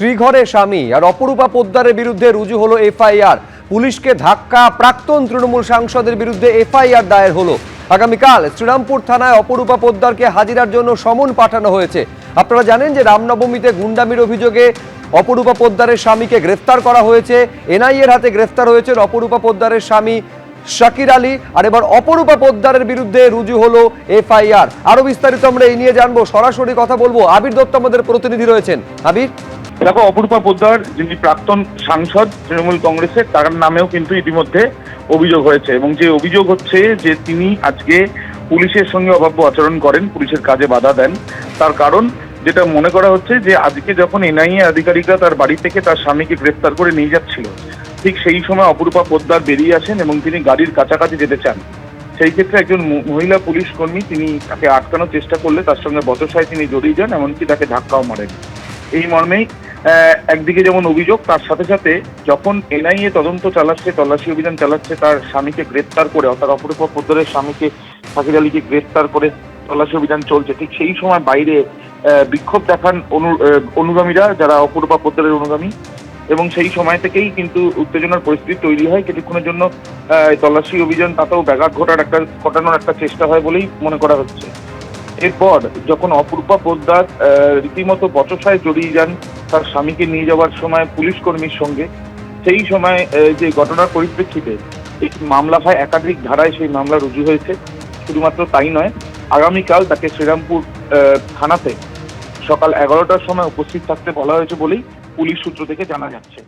শ্রীঘরে স্বামী আর অপরূপা পোদ্দারের বিরুদ্ধে রুজু হলো এফআইআর। পুলিশকে ধাক্কা, প্রাক্তন তৃণমূল সাংসদের বিরুদ্ধে এফআইআর দায়ের হলো। আগামীকাল শ্রীরামপুর থানায় অপরূপা পোদ্দারকে হাজিরার জন্য সমন পাঠানো হয়েছে। আপনারা জানেন যে রামনবমীতে গুন্ডামির অভিযোগে অপরূপা পোদ্দারের স্বামীকে গ্রেফতার করা হয়েছে। এনআইএর হাতে গ্রেফতার হয়েছেন অপরূপা পোদ্দারের স্বামী শাকির আলী। আর এবার অপরূপা পোদ্দারের বিরুদ্ধে রুজু হলো এফআইআর। আরো বিস্তারিত আমরা এই নিয়ে জানবো, সরাসরি কথা বলবো। আবির দত্ত আমাদের প্রতিনিধি রয়েছেন। আবির, দেখো, অপরূপা পোদ্দার যিনি প্রাক্তন সাংসদ তৃণমূল কংগ্রেসের, তার নামেও কিন্তু ইতিমধ্যে অভিযোগ হয়েছে এবং যে অভিযোগ হচ্ছে যে তিনি আজকে পুলিশের সঙ্গে অভব্য আচরণ করেন, পুলিশের কাজে বাধা দেন। তার কারণ যেটা মনে করা হচ্ছে যে আজকে যখন এনআইএ আধিকারিকরা তার বাড়ি থেকে তার স্বামীকে গ্রেফতার করে নিয়ে যাচ্ছিল, ঠিক সেই সময় অপরূপা পোদ্দার বেরিয়ে আসেন এবং তিনি গাড়ির কাছাকাছি যেতে চান। সেই ক্ষেত্রে একজন মহিলা পুলিশ কর্মী তিনি তাকে আটকানোর চেষ্টা করলে তার সঙ্গে বচসায় তিনি জড়িয়ে যান, এমনকি তাকে ধাক্কাও মারেন। এই মর্মেই একদিকে যেমন অভিযোগ, তার সাথে সাথে যখন এনআইএ তদন্ত চালাচ্ছে, তল্লাশি অভিযান চালাচ্ছে, তার স্বামীকে গ্রেফতার করে, অর্থাৎ অপরূপা পোদ্দারের স্বামীকে শাকির আলীকে গ্রেফতার করে তল্লাশি অভিযান চলছে, ঠিক সেই সময় বাইরে বিক্ষোভ দেখান অনুগামীরা, যারা অপরূপা পোদ্দারের অনুগামী। এবং সেই সময় থেকেই কিন্তু উত্তেজনার পরিস্থিতি তৈরি হয়। কিছুক্ষণের জন্য তল্লাশি অভিযান তাতেও ব্যাঘাত ঘটানোর একটা চেষ্টা হয় বলেই মনে করা হচ্ছে। এরপর যখন অপরূপা পোদ্দার রীতিমতো বচসায় জড়িয়ে যান তার স্বামীকে নিয়ে যাওয়ার সময় পুলিশ কর্মীর সঙ্গে, সেই সময় যে ঘটনার পরিপ্রেক্ষিতে এই মামলা হয়, একাধিক ধারায় সেই মামলা রুজু হয়েছে। শুধুমাত্র তাই নয়, আগামীকাল তাকে শ্রীরামপুর থানাতে সকাল 11টার সময় উপস্থিত থাকতে বলা হয়েছে বলেই পুলিশ সূত্র থেকে জানা যাচ্ছে।